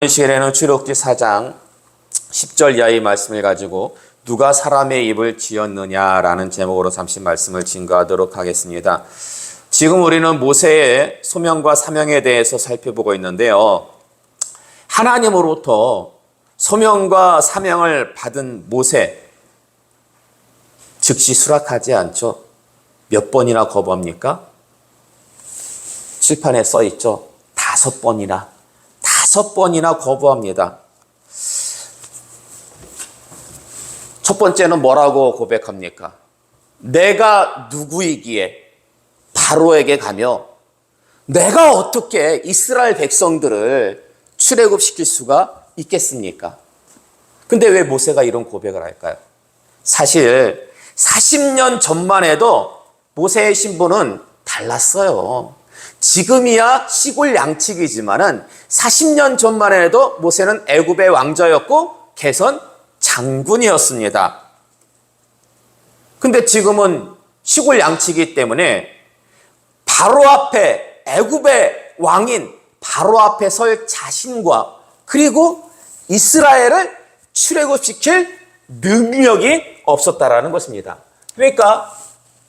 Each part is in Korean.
이 시간에는 출애굽기 4장 10절 이하의 말씀을 가지고 누가 사람의 입을 지었느냐라는 제목으로 잠시 말씀을 증거하도록 하겠습니다. 지금 우리는 모세의 소명과 사명에 대해서 살펴보고 있는데요. 하나님으로부터 소명과 사명을 받은 모세, 즉시 수락하지 않죠. 몇 번이나 거부합니까? 칠판에 써 있죠. 5번이나 거부합니다. 첫 번째는 뭐라고 고백합니까? 내가 누구이기에 바로에게 가며 내가 어떻게 이스라엘 백성들을 출애굽시킬 수가 있겠습니까? 근데 왜 모세가 이런 고백을 할까요? 사실 40년 전만 해도 모세의 신분은 달랐어요. 지금이야 시골 양치기지만은 40년 전만 해도 모세는 애굽의 왕자였고 개선 장군이었습니다. 근데 지금은 시골 양치기 때문에 바로 앞에 애굽의 왕인 바로 앞에 설 자신과 그리고 이스라엘을 출애굽시킬 능력이 없었다라는 것입니다. 그러니까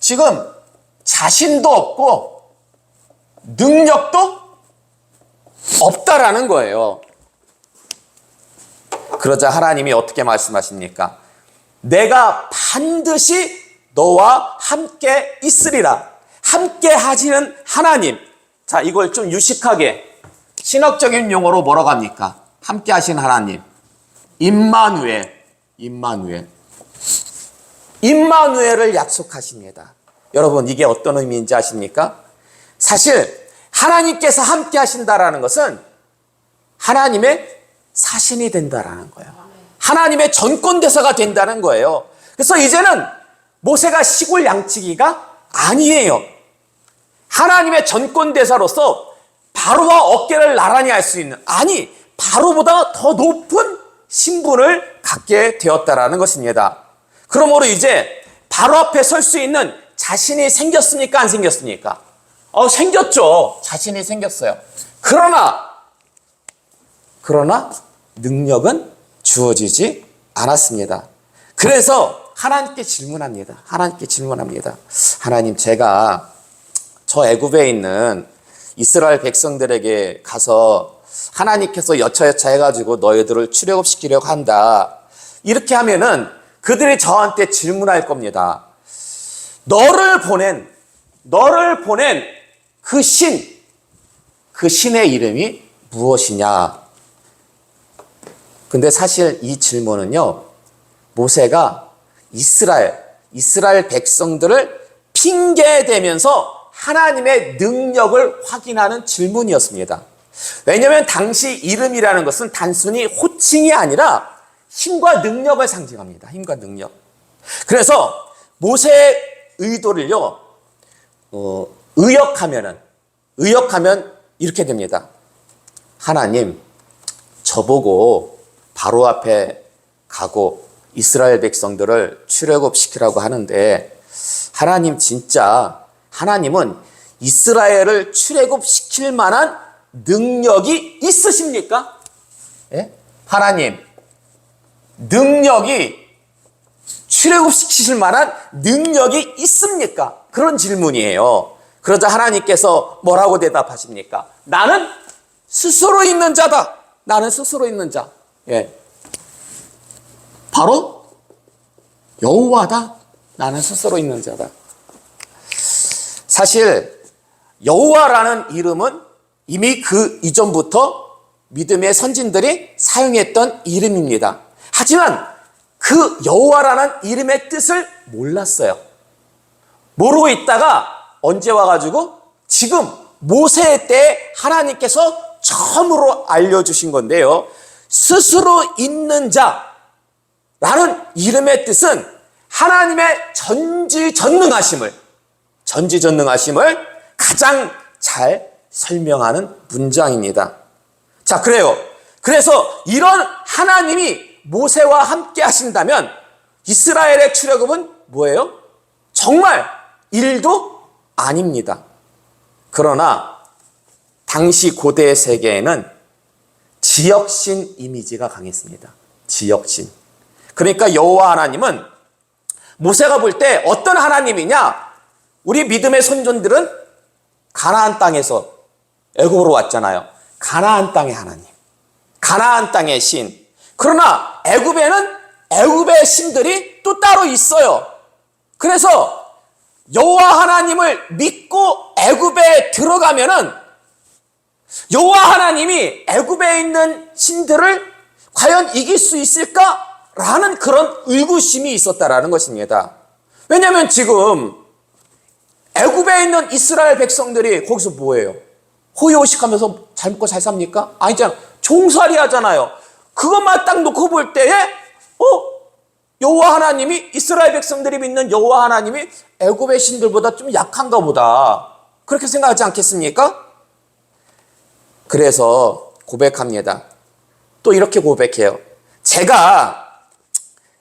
지금 자신도 없고 능력도 없다라는 거예요. 그러자 하나님이 어떻게 말씀하십니까? 내가 반드시 너와 함께 있으리라. 함께 하시는 하나님. 자, 이걸 좀 유식하게 신학적인 용어로 뭐라고 합니까? 함께 하시는 하나님. 임마누엘을 약속하십니다. 여러분, 이게 어떤 의미인지 아십니까? 사실 하나님께서 함께 하신다라는 것은 하나님의 사신이 된다라는 거예요. 하나님의 전권대사가 된다는 거예요. 그래서 이제는 모세가 시골 양치기가 아니에요. 하나님의 전권대사로서 바로와 어깨를 나란히 할 수 있는, 아니 바로보다 더 높은 신분을 갖게 되었다라는 것입니다. 그러므로 이제 바로 앞에 설 수 있는 자신이 생겼습니까? 안 생겼습니까? 생겼죠. 자신이 생겼어요. 그러나 능력은 주어지지 않았습니다. 그래서 하나님께 질문합니다. 하나님, 제가 저 애굽에 있는 이스라엘 백성들에게 가서 하나님께서 여차여차 해가지고 너희들을 출애굽시키려고 한다. 이렇게 하면은 그들이 저한테 질문할 겁니다. 너를 보낸 그 신의 이름이 무엇이냐? 근데 사실 이 질문은요, 모세가 이스라엘 백성들을 핑계대면서 하나님의 능력을 확인하는 질문이었습니다. 왜냐하면 당시 이름이라는 것은 단순히 호칭이 아니라 힘과 능력을 상징합니다. 힘과 능력. 그래서 모세의 의도를요, 의역하면 이렇게 됩니다. 하나님, 저보고 바로 앞에 가고 이스라엘 백성들을 출애굽시키라고 하는데 하나님은 이스라엘을 출애굽시킬 만한 능력이 있으십니까? 예? 하나님, 출애굽시키실 만한 능력이 있습니까? 그런 질문이에요. 그러자 하나님께서 뭐라고 대답하십니까? 나는 스스로 있는 자다. 나는 스스로 있는 자. 예. 바로 여호와다. 나는 스스로 있는 자다. 사실 여호와라는 이름은 이미 그 이전부터 믿음의 선진들이 사용했던 이름입니다. 하지만 그 여호와라는 이름의 뜻을 몰랐어요. 모르고 있다가 언제 와가지고 지금 모세 때 하나님께서 처음으로 알려주신 건데요. 스스로 있는 자라는 이름의 뜻은 하나님의 전지전능하심을 가장 잘 설명하는 문장입니다. 자, 그래서 이런 하나님이 모세와 함께 하신다면 이스라엘의 출애굽은 뭐예요? 정말 일도 아닙니다. 그러나 당시 고대 세계에는 지역신 이미지가 강했습니다. 지역신. 그러니까 여호와 하나님은 모세가 볼 때 어떤 하나님이냐? 우리 믿음의 손전들은 가나안 땅에서 애굽으로 왔잖아요. 가나안 땅의 하나님. 가나안 땅의 신. 그러나 애굽에는 애굽의 신들이 또 따로 있어요. 그래서 여호와 하나님을 믿고 애굽에 들어가면은 여호와 하나님이 애굽에 있는 신들을 과연 이길 수 있을까라는 그런 의구심이 있었다라는 것입니다. 왜냐하면 지금 애굽에 있는 이스라엘 백성들이 거기서 뭐예요? 호의호식하면서 잘 먹고 잘 삽니까? 아니잖아. 종살이 하잖아요. 그것만 딱 놓고 볼 때에 여호와 하나님이, 이스라엘 백성들이 믿는 여호와 하나님이 애굽의 신들보다 좀 약한가 보다, 그렇게 생각하지 않겠습니까? 그래서 고백합니다. 또 이렇게 고백해요. 제가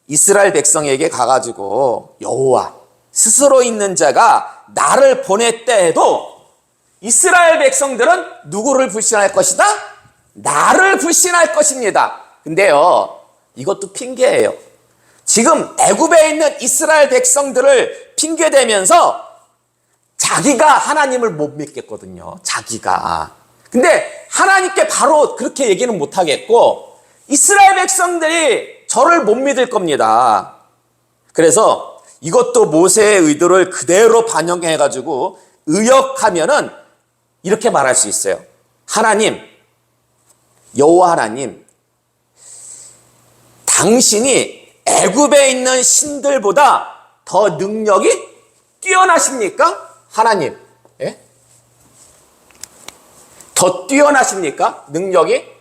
이스라엘 백성에게 가가지고 여호와 스스로 있는 자가 나를 보냈다 해도 이스라엘 백성들은 누구를 불신할 것이다? 나를 불신할 것입니다. 근데요, 이것도 핑계예요. 지금 애굽에 있는 이스라엘 백성들을 핑계대면서 자기가 하나님을 못 믿겠거든요. 자기가. 근데 하나님께 바로 그렇게 얘기는 못 하겠고 이스라엘 백성들이 저를 못 믿을 겁니다. 그래서 이것도 모세의 의도를 그대로 반영해가지고 의역하면은 이렇게 말할 수 있어요. 하나님, 여호와 하나님, 당신이 애굽에 있는 신들보다 더 능력이 뛰어나십니까? 하나님, 예? 더 뛰어나십니까? 능력이?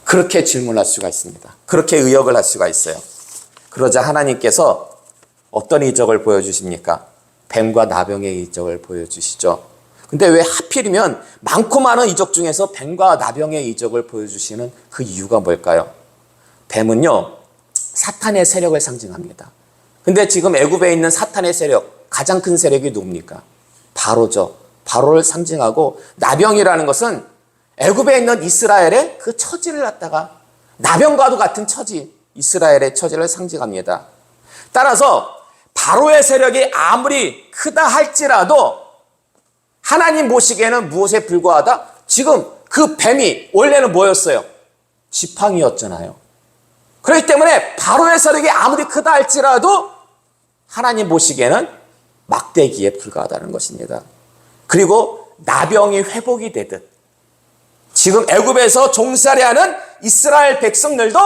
그렇게 질문할 수가 있습니다. 그렇게 의역을 할 수가 있어요. 그러자 하나님께서 어떤 이적을 보여주십니까? 뱀과 나병의 이적을 보여주시죠. 근데 왜 하필이면 많고 많은 이적 중에서 뱀과 나병의 이적을 보여주시는 그 이유가 뭘까요? 뱀은요, 사탄의 세력을 상징합니다. 근데 지금 애굽에 있는 사탄의 세력, 가장 큰 세력이 누굽니까? 바로죠. 바로를 상징하고, 나병이라는 것은 애굽에 있는 이스라엘의 그 처지를 갖다가, 나병과도 같은 처지, 이스라엘의 처지를 상징합니다. 따라서 바로의 세력이 아무리 크다 할지라도 하나님 보시기에는 무엇에 불과하다? 지금 그 뱀이 원래는 뭐였어요? 지팡이였잖아요. 그렇기 때문에 바로의 세력이 아무리 크다 할지라도 하나님 보시기에는 막대기에 불과하다는 것입니다. 그리고 나병이 회복이 되듯 지금 애굽에서 종살이하는 이스라엘 백성들도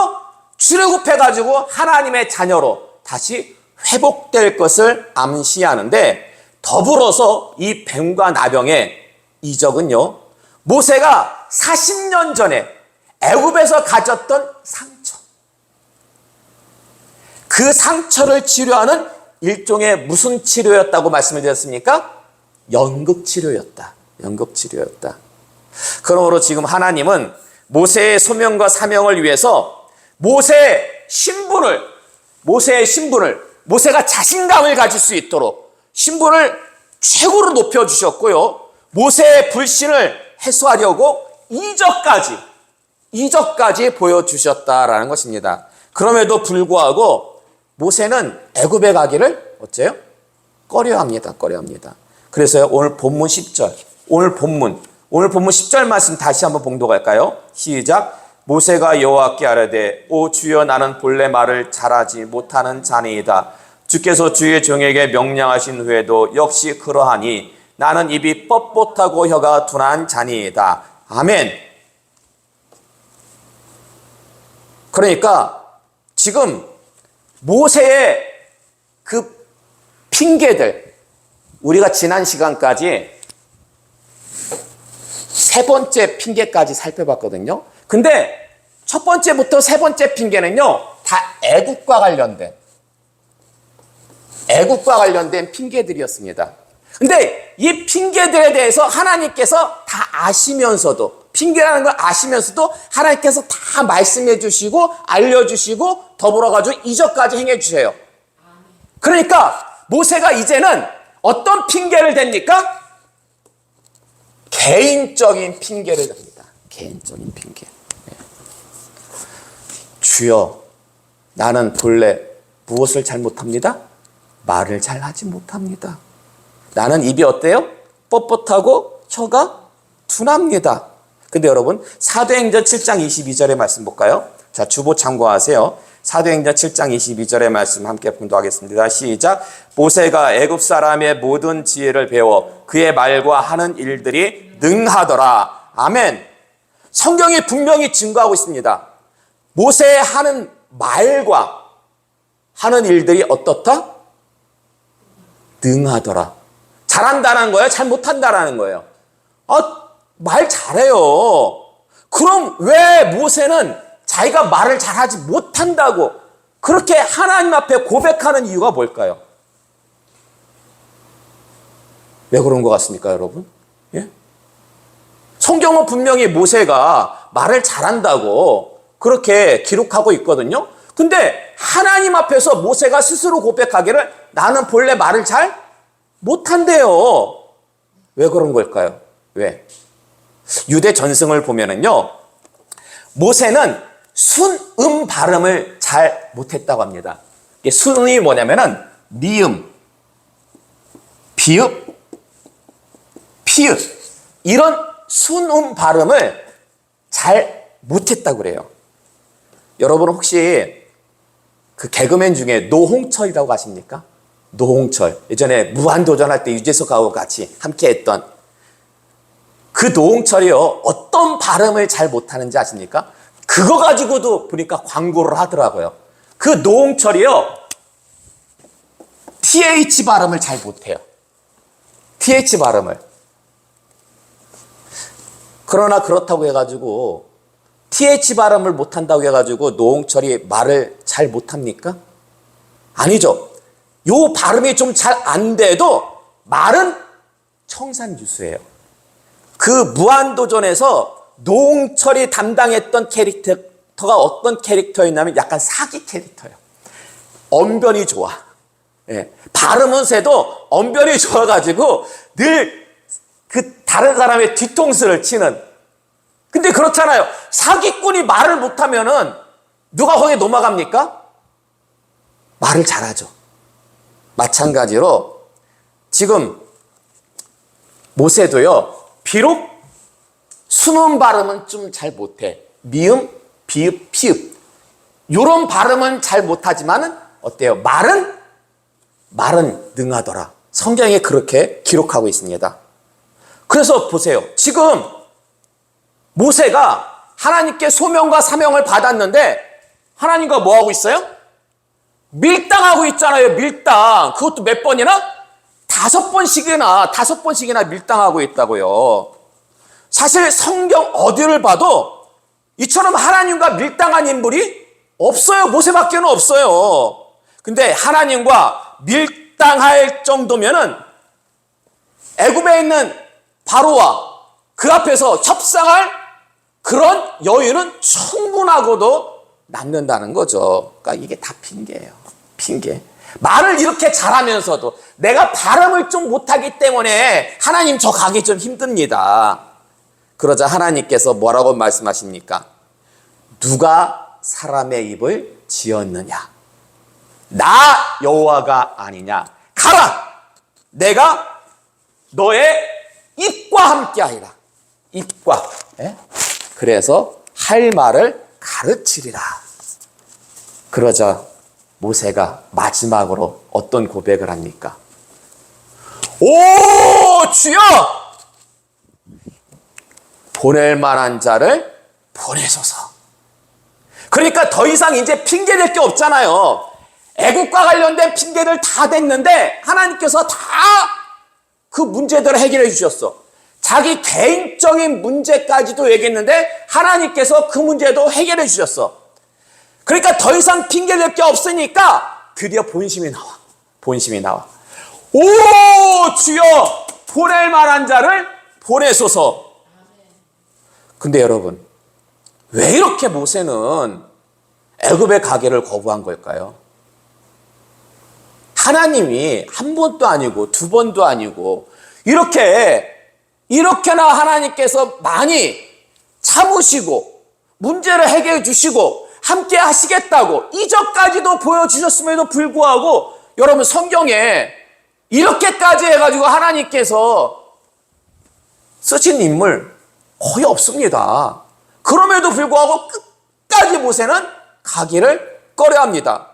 출애굽해가지고 하나님의 자녀로 다시 회복될 것을 암시하는데, 더불어서 이 뱀과 나병의 이적은요, 모세가 40년 전에 애굽에서 가졌던 상처, 그 상처를 치료하는 일종의 무슨 치료였다고 말씀을 드렸습니까? 연극치료였다. 연극치료였다. 그러므로 지금 하나님은 모세의 소명과 사명을 위해서 모세의 신분을, 모세가 자신감을 가질 수 있도록 신분을 최고로 높여주셨고요. 모세의 불신을 해소하려고 이적까지 보여주셨다라는 것입니다. 그럼에도 불구하고 모세는 애굽에 가기를 어째요? 꺼려합니다. 그래서 오늘 본문 10절, 오늘 본문 10절 말씀 다시 한번 봉독할까요? 시작. 모세가 여호와께 아뢰되 오 주여, 나는 본래 말을 잘하지 못하는 자니이다. 주께서 주의 종에게 명령하신 후에도 역시 그러하니 나는 입이 뻣뻣하고 혀가 둔한 자니이다. 아멘. 그러니까 지금 모세의 그 핑계들, 우리가 지난 시간까지 세 번째 핑계까지 살펴봤거든요. 근데 첫 번째부터 세 번째 핑계는요, 다 애국과 관련된 핑계들이었습니다. 근데 이 핑계들에 대해서 하나님께서 다 아시면서도, 핑계라는 걸 아시면서도 하나님께서 다 말씀해 주시고 알려주시고 더불어가지고 이적까지 행해 주세요. 그러니까 모세가 이제는 어떤 핑계를 댑니까? 개인적인 핑계를 댑니다. 개인적인 핑계. 주여, 나는 본래 무엇을 잘못합니다? 말을 잘하지 못합니다. 나는 입이 어때요? 뻣뻣하고 혀가 둔합니다. 근데 여러분, 사도행전 7장 22절의 말씀 볼까요? 자, 주보 참고하세요. 사도행전 7장 22절의 말씀 함께 봉독하겠습니다. 시작. 모세가 애굽 사람의 모든 지혜를 배워 그의 말과 하는 일들이 능하더라. 아멘. 성경이 분명히 증거하고 있습니다. 모세의 하는 말과 하는 일들이 어떻다? 능하더라. 잘한다는 거예요? 잘 못한다는 거예요? 말 잘해요. 그럼 왜 모세는 자기가 말을 잘하지 못한다고 그렇게 하나님 앞에 고백하는 이유가 뭘까요? 왜 그런 것 같습니까, 여러분? 예? 성경은 분명히 모세가 말을 잘한다고 그렇게 기록하고 있거든요. 근데 하나님 앞에서 모세가 스스로 고백하기를 나는 본래 말을 잘 못한대요. 왜 그런 걸까요? 왜? 유대 전승을 보면은요, 모세는 순음 발음을 잘 못했다고 합니다. 이게 순음이 뭐냐면은 미음, 비읍, 피읍 이런 순음 발음을 잘 못했다고 그래요. 여러분 혹시 그 개그맨 중에 노홍철이라고 아십니까? 노홍철. 예전에 무한도전할 때 유재석하고 같이 함께 했던 그 노홍철이요. 어떤 발음을 잘 못하는지 아십니까? 그거 가지고도 보니까 광고를 하더라고요. 그 노홍철이요. TH 발음을 잘 못해요. TH 발음을. 그러나 그렇다고 해가지고 TH 발음을 못한다고 해가지고 노홍철이 말을 잘 못합니까? 아니죠. 요 발음이 좀 잘 안 돼도 말은 청산유수예요. 그 무한도전에서 노홍철이 담당했던 캐릭터가 어떤 캐릭터였냐면 약간 사기 캐릭터예요. 언변이 좋아. 예. 발음은 세도 언변이 좋아가지고 늘 그 다른 사람의 뒤통수를 치는. 근데 그렇잖아요. 사기꾼이 말을 못하면은 누가 거기에 넘어갑니까? 말을 잘하죠. 마찬가지로 지금 모세도요. 비록 순음 발음은 좀 잘 못해. 미음, 비읍, 피읍 이런 발음은 잘 못하지만은 어때요? 말은 능하더라. 성경에 그렇게 기록하고 있습니다. 그래서 보세요. 지금 모세가 하나님께 소명과 사명을 받았는데 하나님과 뭐 하고 있어요? 밀당하고 있잖아요. 밀당. 그것도 몇 번이나? 5번씩이나 밀당하고 있다고요. 사실 성경 어디를 봐도 이처럼 하나님과 밀당한 인물이 없어요. 모세밖에는 없어요. 근데 하나님과 밀당할 정도면은 애굽에 있는 바로와 그 앞에서 협상할 그런 여유는 충분하고도 남는다는 거죠. 그러니까 이게 다 핑계예요. 핑계. 말을 이렇게 잘하면서도 내가 발음을 좀 못하기 때문에 하나님 저 가기 좀 힘듭니다. 그러자 하나님께서 뭐라고 말씀하십니까? 누가 사람의 입을 지었느냐? 나 여호와가 아니냐? 가라! 내가 너의 입과 함께 하리라. 입과. 예? 그래서 할 말을 가르치리라. 그러자 모세가 마지막으로 어떤 고백을 합니까? 오 주여! 보낼 만한 자를 보내소서. 그러니까 더 이상 이제 핑계댈 게 없잖아요. 애국과 관련된 핑계들 다 댔는데 하나님께서 다 그 문제들을 해결해 주셨어. 자기 개인적인 문제까지도 얘기했는데 하나님께서 그 문제도 해결해 주셨어. 그러니까 더 이상 핑계댈 게 없으니까 드디어 본심이 나와. 본심이 나와. 오 주여 보낼 만한 자를 보내소서. 근데 여러분 왜 이렇게 모세는 애굽에 가기를 거부한 걸까요? 하나님이 한 번도 아니고 두 번도 아니고 이렇게 이렇게나 하나님께서 많이 참으시고 문제를 해결해 주시고 함께 하시겠다고 이전까지도 보여주셨음에도 불구하고 여러분 성경에 이렇게까지 해가지고 하나님께서 쓰신 인물 거의 없습니다. 그럼에도 불구하고 끝까지 모세는 가기를 꺼려합니다.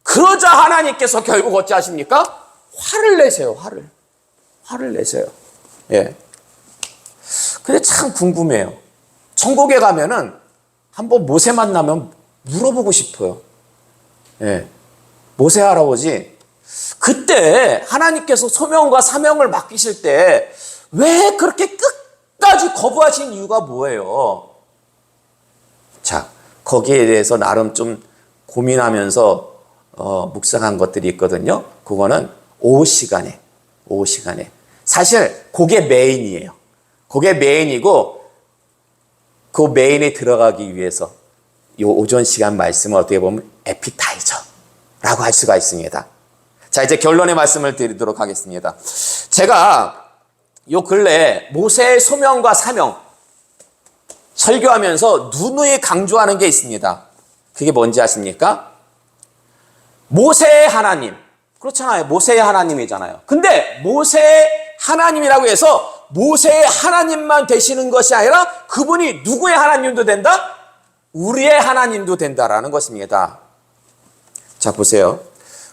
그러자 하나님께서 결국 어찌하십니까? 화를 내세요. 화를 내세요. 예. 근데 참 궁금해요. 천국에 가면은 한번 모세 만나면 물어보고 싶어요. 예. 모세 할아버지, 그때 하나님께서 소명과 사명을 맡기실 때 왜 그렇게 끝까지 거부하신 이유가 뭐예요? 자, 거기에 대해서 나름 좀 고민하면서 묵상한 것들이 있거든요. 그거는 오후 시간에. 사실 그게 메인이에요. 그게 메인이고 그 메인에 들어가기 위해서 이 오전 시간 말씀을 어떻게 보면 에피타이저라고 할 수가 있습니다. 자, 이제 결론의 말씀을 드리도록 하겠습니다. 제가 요 근래 모세의 소명과 사명 설교하면서 누누이 강조하는 게 있습니다. 그게 뭔지 아십니까? 모세의 하나님. 그렇잖아요. 모세의 하나님이잖아요. 근데 모세의 하나님이라고 해서 모세의 하나님만 되시는 것이 아니라 그분이 누구의 하나님도 된다? 우리의 하나님도 된다라는 것입니다. 자, 보세요.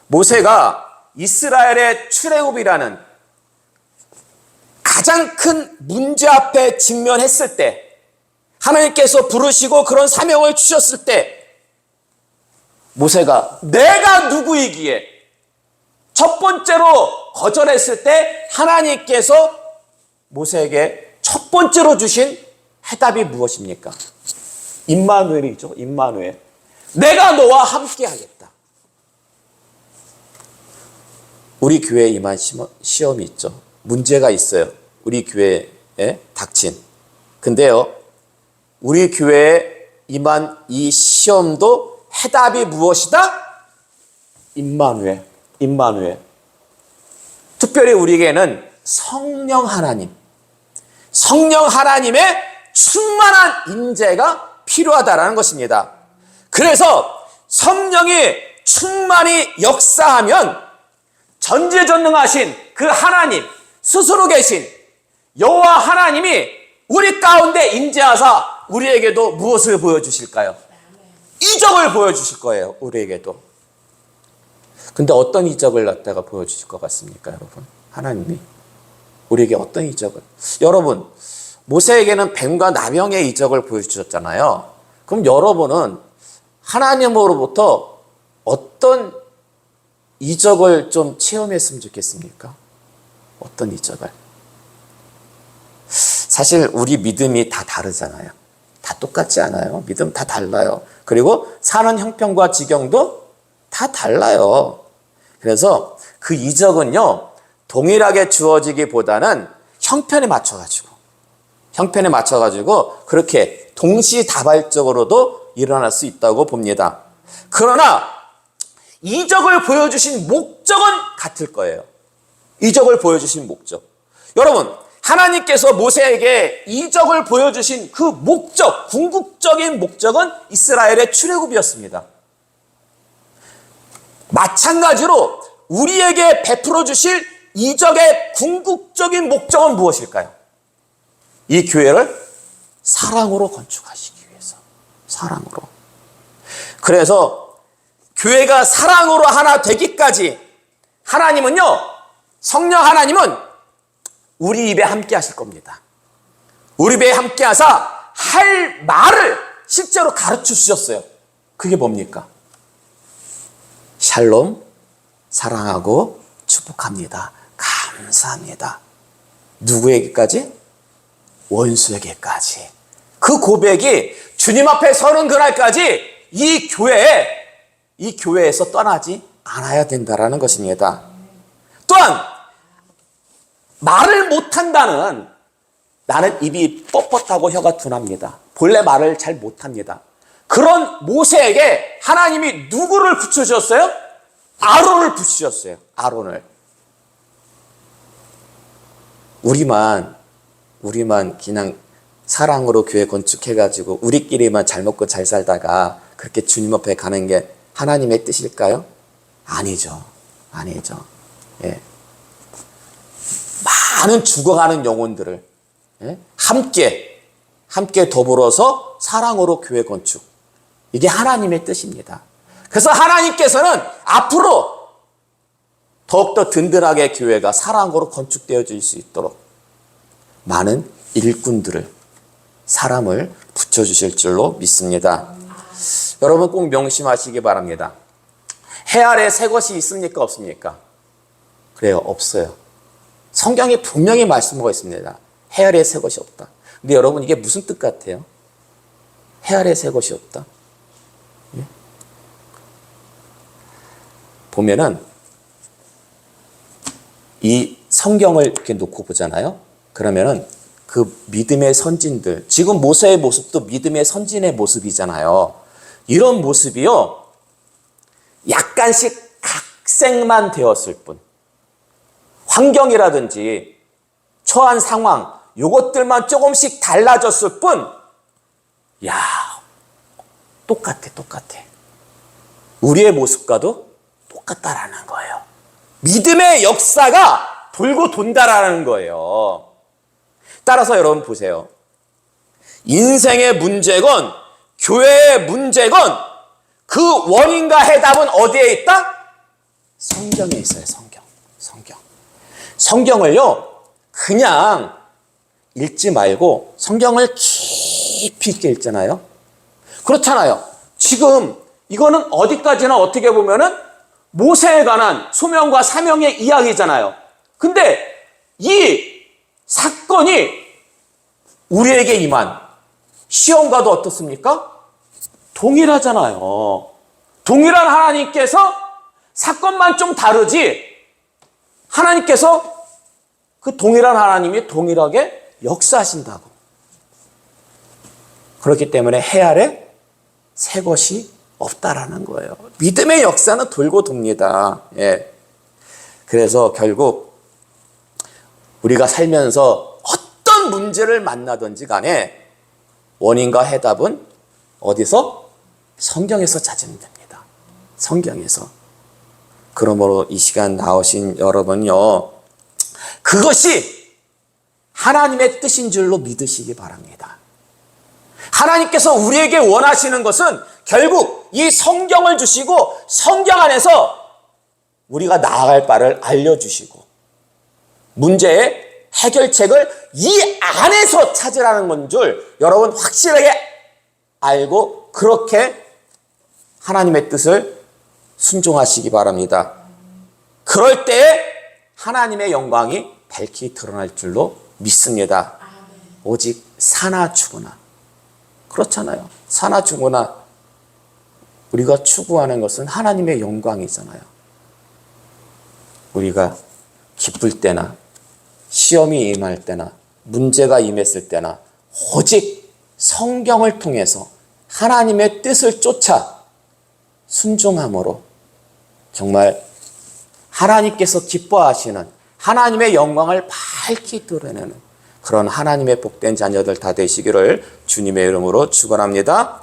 모세가 이스라엘의 출애굽이라는 가장 큰 문제 앞에 직면했을 때 하나님께서 부르시고 그런 사명을 주셨을 때 모세가 내가 누구이기에 첫 번째로 거절했을 때 하나님께서 모세에게 첫 번째로 주신 해답이 무엇입니까? 임마누엘이죠. 임마누엘. 내가 너와 함께 하겠다. 우리 교회에 임한 시험이 있죠. 문제가 있어요. 우리 교회에 닥친. 근데요, 우리 교회에 임한 이 시험도 해답이 무엇이다? 임마누엘. 특별히 우리에게는 성령 하나님의 충만한 임재가 필요하다라는 것입니다. 그래서 성령이 충만히 역사하면 전지전능하신 그 하나님 스스로 계신 여호와 하나님이 우리 가운데 임재하사 우리에게도 무엇을 보여주실까요? 이적을 보여주실 거예요. 우리에게도. 근데 어떤 이적을 갖다가 보여주실 것 같습니까, 여러분? 하나님이 우리에게 어떤 이적을? 여러분, 모세에게는 뱀과 나병의 이적을 보여주셨잖아요. 그럼 여러분은 하나님으로부터 어떤 이적을 좀 체험했으면 좋겠습니까? 어떤 이적을? 사실 우리 믿음이 다 다르잖아요. 다 똑같지 않아요. 믿음 다 달라요. 그리고 사는 형편과 지경도 다 달라요. 그래서 그 이적은요, 동일하게 주어지기보다는 형편에 맞춰가지고 그렇게 동시다발적으로도 일어날 수 있다고 봅니다. 그러나 이적을 보여주신 목적은 같을 거예요. 이적을 보여주신 목적. 여러분, 하나님께서 모세에게 이적을 보여주신 그 목적, 궁극적인 목적은 이스라엘의 출애굽이었습니다. 마찬가지로 우리에게 베풀어 주실 이적의 궁극적인 목적은 무엇일까요? 이 교회를 사랑으로 건축하시기 위해서. 사랑으로. 그래서 교회가 사랑으로 하나 되기까지 하나님은요, 성령 하나님은 우리 입에 함께 하실 겁니다. 우리 입에 함께 하사 할 말을 실제로 가르쳐 주셨어요. 그게 뭡니까? 샬롬, 사랑하고 축복합니다. 감사합니다. 누구에게까지? 원수에게까지. 그 고백이 주님 앞에 서는 그날까지 이 교회에서 떠나지 않아야 된다라는 것입니다. 또한 말을 못한다는, 나는 입이 뻣뻣하고 혀가 둔합니다. 본래 말을 잘 못합니다. 그런 모세에게 하나님이 누구를 붙여주셨어요? 아론을 붙이셨어요. 아론을. 우리만 그냥 사랑으로 교회 건축해가지고 우리끼리만 잘 먹고 잘 살다가 그렇게 주님 앞에 가는 게 하나님의 뜻일까요? 아니죠. 아니죠. 예. 많은 죽어가는 영혼들을 함께 더불어서 사랑으로 교회 건축. 이게 하나님의 뜻입니다. 그래서 하나님께서는 앞으로 더욱더 든든하게 교회가 사랑으로 건축되어질 수 있도록 많은 일꾼들을, 사람을 붙여주실 줄로 믿습니다. 여러분 꼭 명심하시기 바랍니다. 해 아래 새 것이 있습니까? 없습니까? 그래요. 없어요. 성경에 분명히 말씀하고 있습니다. 해 아래 새 것이 없다. 근데 여러분 이게 무슨 뜻 같아요? 해 아래 새 것이 없다. 예? 보면은 이 성경을 이렇게 놓고 보잖아요. 그러면은 그 믿음의 선진들, 지금 모세의 모습도 믿음의 선진의 모습이잖아요. 이런 모습이요, 약간씩 각색만 되었을 뿐, 환경이라든지 처한 상황, 요것들만 조금씩 달라졌을 뿐, 야, 똑같아. 우리의 모습과도 똑같다라는 거예요. 믿음의 역사가 돌고 돈다라는 거예요. 따라서 여러분 보세요. 인생의 문제건 교회의 문제건 그 원인과 해답은 어디에 있다? 성경에 있어요. 성경. 성경을요, 그냥 읽지 말고 성경을 깊이 있게 읽잖아요. 그렇잖아요. 지금 이거는 어디까지나 어떻게 보면은 모세에 관한 소명과 사명의 이야기잖아요. 근데 이 사건이 우리에게 임한 시험과도 어떻습니까? 동일하잖아요. 동일한 하나님께서 사건만 좀 다르지 하나님께서 그 동일한 하나님이 동일하게 역사하신다고. 그렇기 때문에 해 아래 새 것이 없다라는 거예요. 믿음의 역사는 돌고 돕니다. 예. 그래서 결국 우리가 살면서 어떤 문제를 만나든지 간에 원인과 해답은 어디서? 성경에서 찾으면 됩니다. 성경에서. 그러므로 이 시간 나오신 여러분요, 그것이 하나님의 뜻인 줄로 믿으시기 바랍니다. 하나님께서 우리에게 원하시는 것은 결국 이 성경을 주시고 성경 안에서 우리가 나아갈 바를 알려주시고 문제의 해결책을 이 안에서 찾으라는 건 줄 여러분 확실하게 알고 그렇게 하나님의 뜻을 순종하시기 바랍니다. 그럴 때에 하나님의 영광이 밝히 드러날 줄로 믿습니다. 오직 사나 죽으나. 그렇잖아요. 사나 죽으나 우리가 추구하는 것은 하나님의 영광이잖아요. 우리가 기쁠 때나 시험이 임할 때나 문제가 임했을 때나 오직 성경을 통해서 하나님의 뜻을 쫓아 순종함으로 정말 하나님께서 기뻐하시는 하나님의 영광을 밝히 드러내는 그런 하나님의 복된 자녀들 다 되시기를 주님의 이름으로 축원합니다.